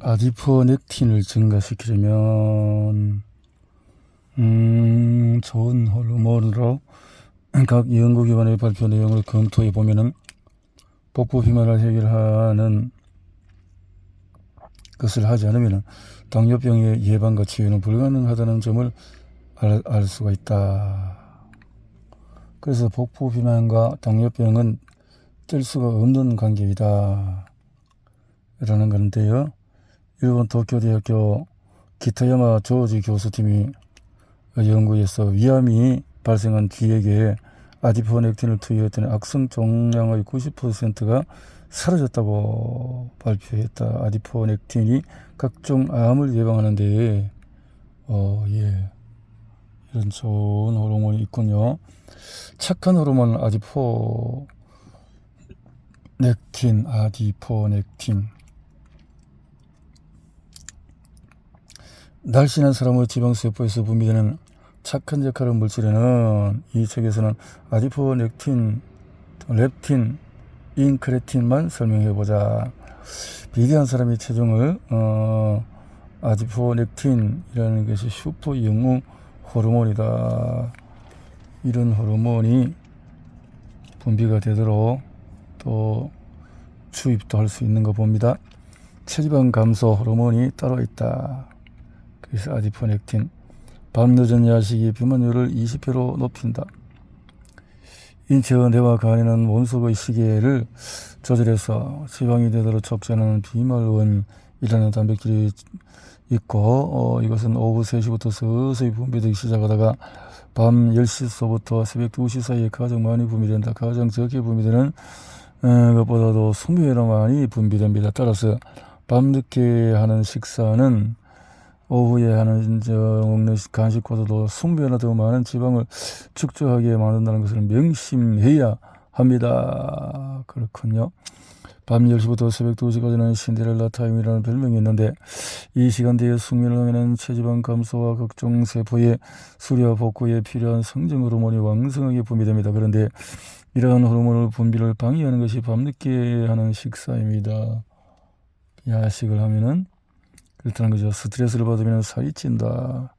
아디포넥틴을 증가시키려면 좋은 호르몬으로 각 연구기관의 발표 내용을 검토해 보면은 복부 비만을 해결하는 것을 하지 않으면 당뇨병의 예방과 치유는 불가능하다는 점을 알 수가 있다. 그래서 복부 비만과 당뇨병은 뗄 수가 없는 관계이다 라는 건데요. 일본 도쿄대학교 기타야마 조지 교수팀이 연구에서 위암이 발생한 뒤에게 아디포넥틴을 투여했더니 악성 종양의 90%가 사라졌다고 발표했다. 아디포넥틴이 각종 암을 예방하는 데 이런 좋은 호르몬이 있군요. 착한 호르몬 아디포넥틴. 날씬한 사람의 지방세포에서 분비되는 착한 역할의 물질에는 이 책에서는 아디포넥틴, 렙틴, 인크레틴만 설명해보자. 비대한 사람의 체중을 아디포넥틴이라는 것이 슈퍼 영웅 호르몬이다. 이런 호르몬이 분비가 되도록 또 주입도 할 수 있는 거 봅니다. 체지방 감소 호르몬이 따로 있다. 그래서 아디포넥틴. 밤늦은 야식이 비만율을 20배로 높인다. 인체의 뇌와 간에는 몸속의 시계를 조절해서 지방이 되도록 촉진하는 비말원이라는 단백질이 있고 이것은 오후 3시부터 서서히 분비되기 시작하다가 밤 10시서부터 새벽 2시 사이에 가장 많이 분비된다. 가장 적게 분비되는 것보다도 20배나 많이 분비됩니다. 따라서 밤늦게 하는 식사는 오후에 하는 먹는 간식보다도 20배나 더 많은 지방을 축적하게 만든다는 것을 명심해야 합니다. 그렇군요. 밤 10시부터 새벽 2시까지는 신데렐라 타임이라는 별명이 있는데 이 시간대에 숙면을 하면 체지방 감소와 각종 세포의 수리와 복구에 필요한 성장 호르몬이 왕성하게 분비됩니다. 그런데 이러한 호르몬 분비를 방해하는 것이 밤늦게 하는 식사입니다. 야식을 하면은 그렇다는 거죠. 스트레스를 받으면 살이 찐다.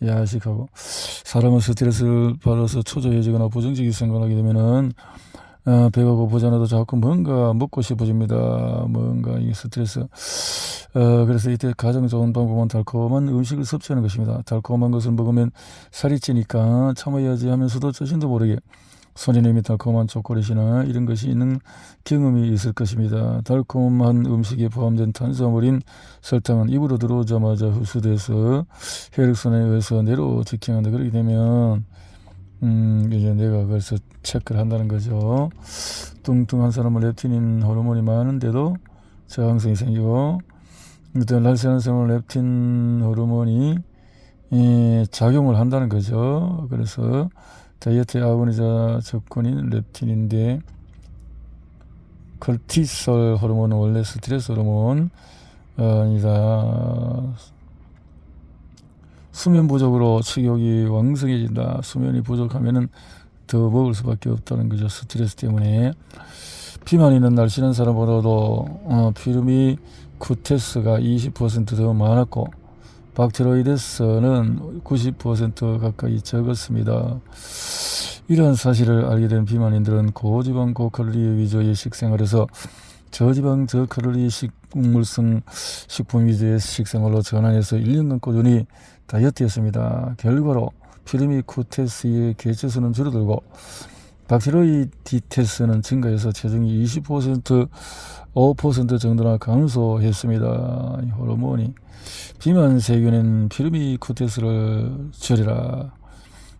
야식하고 사람은 스트레스를 받아서 초조해지거나 부정적인 생각을 하게 되면은 배가 고프잖아도 자꾸 뭔가 먹고 싶어집니다. 뭔가 이 스트레스. 그래서 이때 가장 좋은 방법은 달콤한 음식을 섭취하는 것입니다. 달콤한 것을 먹으면 살이 찌니까 참아야지 하면서도 자신도 모르게 손이 내미 달콤한 초콜릿이나 이런 것이 있는 경험이 있을 것입니다. 달콤한 음식에 포함된 탄수화물인 설탕은 입으로 들어오자마자 흡수돼서 혈액순환에 의해서 뇌로 직행한다. 그렇게 되면 이제 내가 그래서 체크를 한다는 거죠. 뚱뚱한 사람은 렙틴인 호르몬이 많은데도 저항성이 생기고 날씬한 사람은 렙틴 호르몬이 작용을 한다는 거죠. 그래서 다이어트의 아군이자 적군인 렙틴인데 kortisol 호르몬은 원래 스트레스 호르몬 아니다. 수면 부족으로 식욕이 왕성해진다. 수면이 부족하면은 더 먹을 수밖에 없다는 거죠. 스트레스 때문에. 비만 있는 날씬한 사람보다도 피르미쿠테스가 20% 더 많았고 박테로이데스는 90% 가까이 적었습니다. 이러한 사실을 알게 된 비만인들은 고지방 고칼로리 위주의 식생활에서 저지방 저칼로리 식물성 식품 위주의 식생활로 전환해서 1년간 꾸준히 다이어트했습니다. 결과로 피르미쿠테스의 개체수는 줄어들고 박테로이디테스는 증가해서 체중이 20% 5% 정도나 감소했습니다. 이 호르몬이 비만 세균은 피르미쿠테스를 줄이라.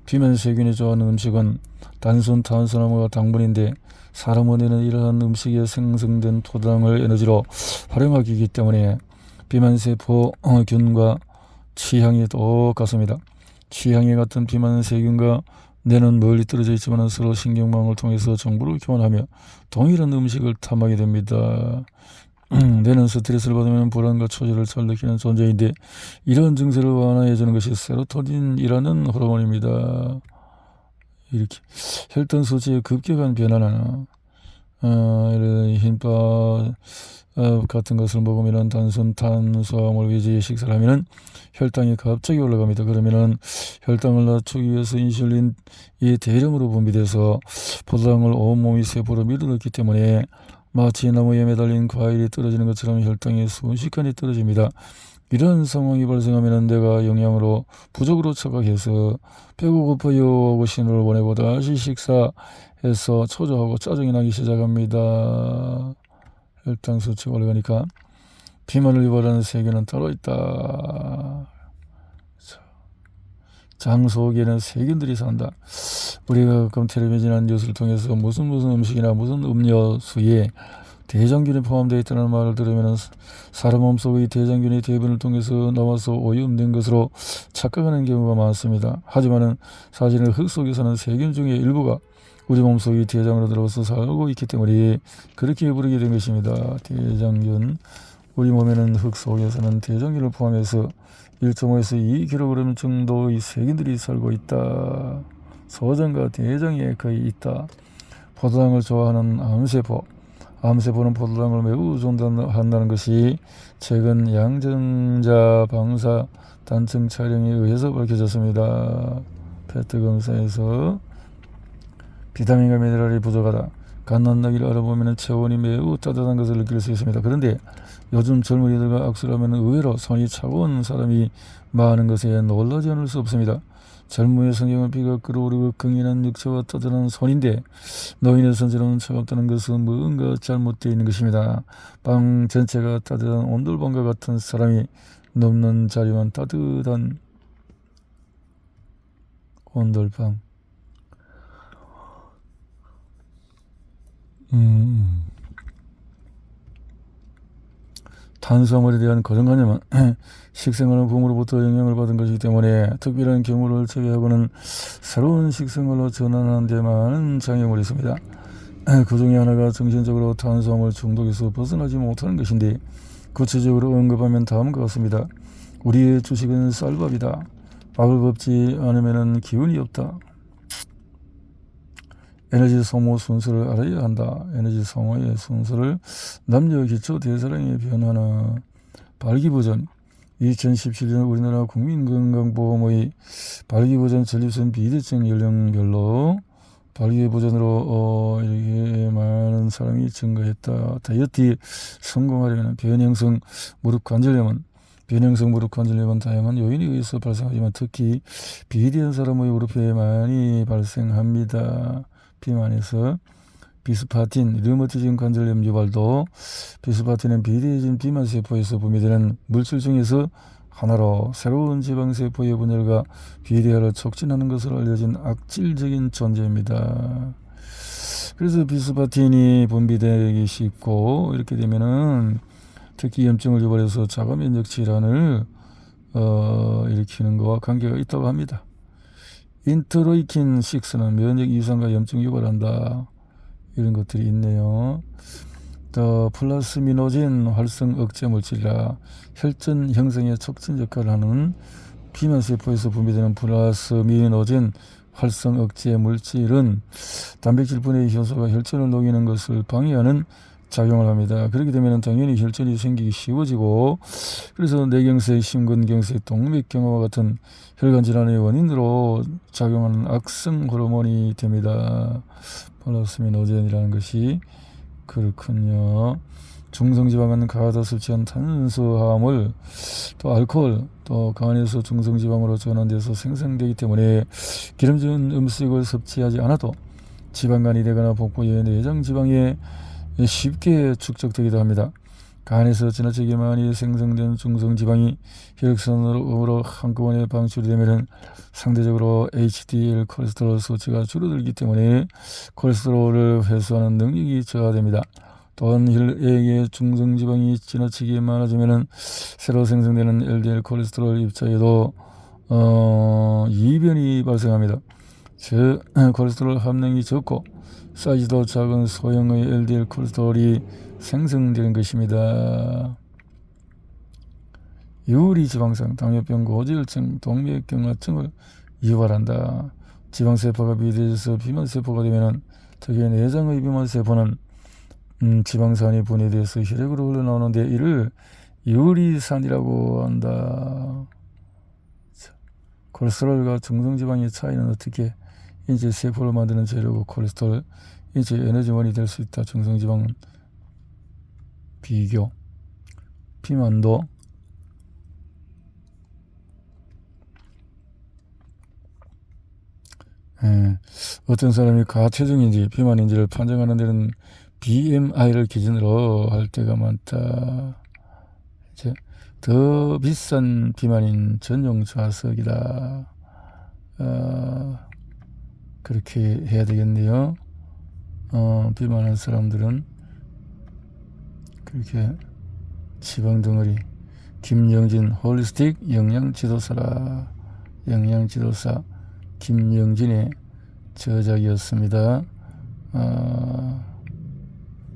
비만 세균이 좋아하는 음식은 단순 탄수화물과 당분인데 사람 원에는 이러한 음식에 생성된 토당을 에너지로 활용하기 때문에 비만세포 균과 취향이 똑같습니다. 취향이 같은 비만 세균과 뇌는 멀리 떨어져 있지만 서로 신경망을 통해서 정보를 교환하며 동일한 음식을 탐하게 됩니다. 뇌는 스트레스를 받으면 불안과 초조를 잘 느끼는 존재인데 이런 증세를 완화해주는 것이 세로토닌이라는 호르몬입니다. 이렇게 혈당 수치의 급격한 변화나 이런 흰밥 같은 것을 먹으면 단순 탄수화물 위주의 식사를 하면은 혈당이 갑자기 올라갑니다. 그러면은 혈당을 낮추기 위해서 인슐린이 대량으로 분비돼서 포도당을 온몸의 세포로 밀어넣기 때문에 마치 나무에 매달린 과일이 떨어지는 것처럼 혈당이 순식간에 떨어집니다. 이런 상황이 발생하면 뇌가 영양으로 부족으로 착각해서 배고파요 하고 신호를 보내고 다시 식사해서 초조하고 짜증이 나기 시작합니다. 혈당 수치가 올라가니까 비만을 유발하는 세계는 따로 있다. 장속에는 세균들이 산다. 우리가 가끔 텔레비전이나 뉴스를 통해서 무슨 음식이나 무슨 음료수에 대장균이 포함되어 있다는 말을 들으면 사람 몸속의 대장균이 대변을 통해서 나와서 오염된 것으로 착각하는 경우가 많습니다. 하지만 사실은 흙 속에 사는 세균 중에 일부가 우리 몸속의 대장으로 들어와서 살고 있기 때문에 그렇게 부르게 된 것입니다. 대장균. 우리 몸에는 흙 속에 사는 대장균을 포함해서 1.5에서 2kg 정도의 세균들이 살고 있다. 소장과 대장에 거의 있다. 포도당을 좋아하는 암세포. 암세포는 포도당을 매우 좋아한다는 것이 최근 양정자 방사 단층 촬영에 의해서 밝혀졌습니다. 페트 검사에서 비타민과 미네랄이 부족하다. 갓난아기를 알아보면 체온이 매우 따뜻한 것을 느낄 수 있습니다. 그런데 요즘 젊은이들과 악수를 하면 의외로 손이 차가운 사람이 많은 것에 놀라지 않을 수 없습니다. 젊음의 성경은 비가 끓어오르고 긍인한 육체와 따뜻한 손인데 노인의 손처럼 차갑다는 것은 뭔가 잘못되어 있는 것입니다. 방 전체가 따뜻한 온돌방과 같은 사람이 넘는 자리만 따뜻한 온돌방. 탄수화물에 대한 고정관념은 식생활은 부모로부터 영향을 받은 것이기 때문에 특별한 경우를 제외하고는 새로운 식생활로 전환하는 데 많은 장애물이 있습니다. 그 중에 하나가 정신적으로 탄수화물 중독에서 벗어나지 못하는 것인데 구체적으로 언급하면 다음과 같습니다. 우리의 주식은 쌀밥이다. 밥을 먹지 않으면 기운이 없다. 에너지 소모 순서를 알아야 한다. 에너지 소모의 순서를 남녀 기초 대사량의 변화는 발기부전. 2017년 우리나라 국민건강보험의 발기부전 전립선 비대증 연령별로 발기부전으로 이렇게 많은 사람이 증가했다. 다이어트에 성공하려면 변형성 무릎 관절염은 다양한 요인에 의해서 발생하지만 특히 비대한 사람의 무릎에 많이 발생합니다. 비만에서 비스파틴, 류마티즘 관절염 유발도 비스파틴은 비대해진 비만세포에서 분비되는 물질 중에서 하나로 새로운 지방세포의 분열과 비대화를 촉진하는 것으로 알려진 악질적인 존재입니다. 그래서 비스파틴이 분비되기 쉽고 이렇게 되면은 특히 염증을 유발해서 자가면역 질환을 일으키는 것과 관계가 있다고 합니다. 인터로이킨 6는 면역 이상과 염증 유발한다. 이런 것들이 있네요. 또 플라스미노젠 활성 억제 물질이라 혈전 형성에 촉진 역할을 하는 비만세포에서 분비되는 플라스미노젠 활성 억제 물질은 단백질 분해의 효소가 혈전을 녹이는 것을 방해하는 작용을 합니다. 그렇게 되면 당연히 혈전이 생기기 쉬워지고 그래서 뇌경색, 심근경색, 동맥경화와 같은 혈관 질환의 원인으로 작용하는 악성 호르몬이 됩니다. 플라스미노젠이라는 것이 그렇군요. 중성지방은 가하다 섭취한 탄수화물, 또 알코올, 또 간에서 중성지방으로 전환돼서 생성되기 때문에 기름진 음식을 섭취하지 않아도 지방간이 되거나 복부의 내장지방에 쉽게 축적되기도 합니다. 간에서 지나치게 많이 생성된 중성지방이 혈액순환으로 한꺼번에 방출이 되면 상대적으로 HDL 콜레스테롤 수치가 줄어들기 때문에 콜레스테롤을 회수하는 능력이 저하됩니다. 또한 혈액에 중성지방이 지나치게 많아지면 새로 생성되는 LDL 콜레스테롤 입자에도 이변이 발생합니다. 즉 콜레스테롤 함량이 적고 사이즈도 작은 소형의 LDL 콜레스테롤이 생성되는 것입니다. 유리지방성, 당뇨병, 고지혈증, 동맥경화증을 유발한다. 지방세포가 비대해져서 비만세포가 되면 특히 내장의 비만세포는 지방산이 분해돼서 혈액으로 흘러나오는데 이를 유리산이라고 한다. 콜레스테롤과 정성지방의 차이는 어떻게? 인체 세포를 만드는 재료고 콜레스테롤 인체 에너지원이 될 수 있다. 정성지방 비교. 비만도 어떤 사람이 가체중인지 비만인지를 판정하는 데는 BMI를 기준으로 할 때가 많다. 이제 더 비싼 비만인 전용 좌석이다. 그렇게 해야 되겠네요. 비만한 사람들은 그렇게 지방 덩어리. 김영진 홀리스틱 영양지도사라. 영양지도사 김영진의 저작이었습니다.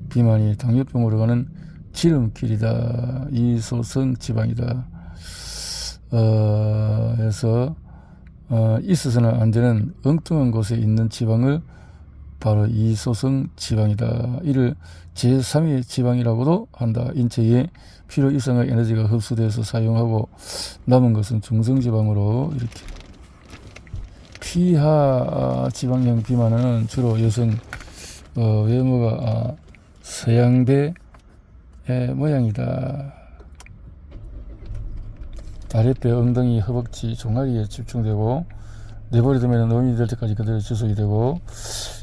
비만이 당뇨병으로 가는 지름길이다. 이소성 지방이다. 해서 있어서는 안 되는 엉뚱한 곳에 있는 지방을 바로 이소성 지방이다. 이를 제3의 지방이라고도 한다. 인체에 필요 이상의 에너지가 흡수돼서 사용하고 남은 것은 중성지방으로 이렇게. 피하 지방형 비만은 주로 여성 외모가 서양배 모양이다. 아랫배, 엉덩이, 허벅지, 종아리에 집중되고 내버려두면 노인이 될 때까지 그대로 지속이 되고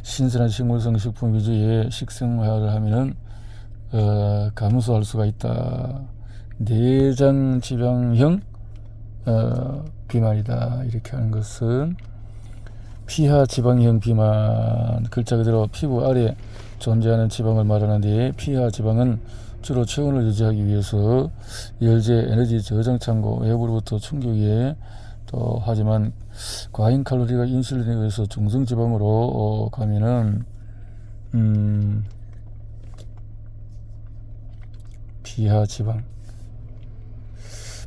신선한 식물성 식품 위주의 식생활을 하면은 감소할 수가 있다. 내장 지방형 비만이다. 이렇게 하는 것은 피하 지방형 비만, 글자 그대로 피부 아래 존재하는 지방을 말하는데 피하 지방은 주로 체온을 유지하기 위해서 열재 에너지 저장 창고 외부로부터 충격에 또 하지만 과잉 칼로리가 인슐린에 의해서 중성지방으로 가면은 피하 지방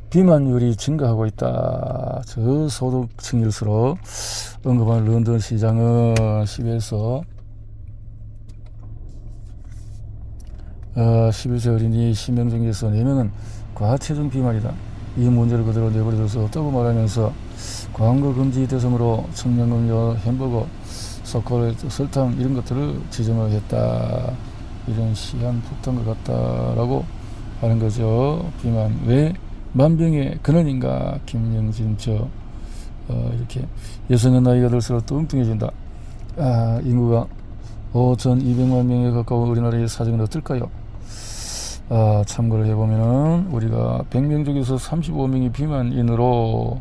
비만율이 증가하고 있다. 저소득층일수록 언급한 런던 시장은 10에서 11세 어린이 10명 중에서 4명은 과체중 비만이다. 이 문제를 그대로 내버려둘 수 없다고 말하면서 광고 금지 대상으로 청량음료, 햄버거, 초콜릿, 설탕 이런 것들을 지정을 했다. 이런 시한 폭탄 것 같다라고 하는 거죠. 비만 왜 만병의 근원인가? 김영진 이렇게 여성의 나이가 들수록 또 뚱뚱해진다. 인구가 5,200만 명에 가까운 우리나라의 사정은 어떨까요? 참고를 해보면은 우리가 100명 중에서 35명이 비만인으로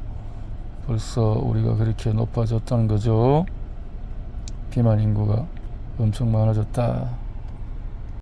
벌써 우리가 그렇게 높아졌다는 거죠. 비만 인구가 엄청 많아졌다.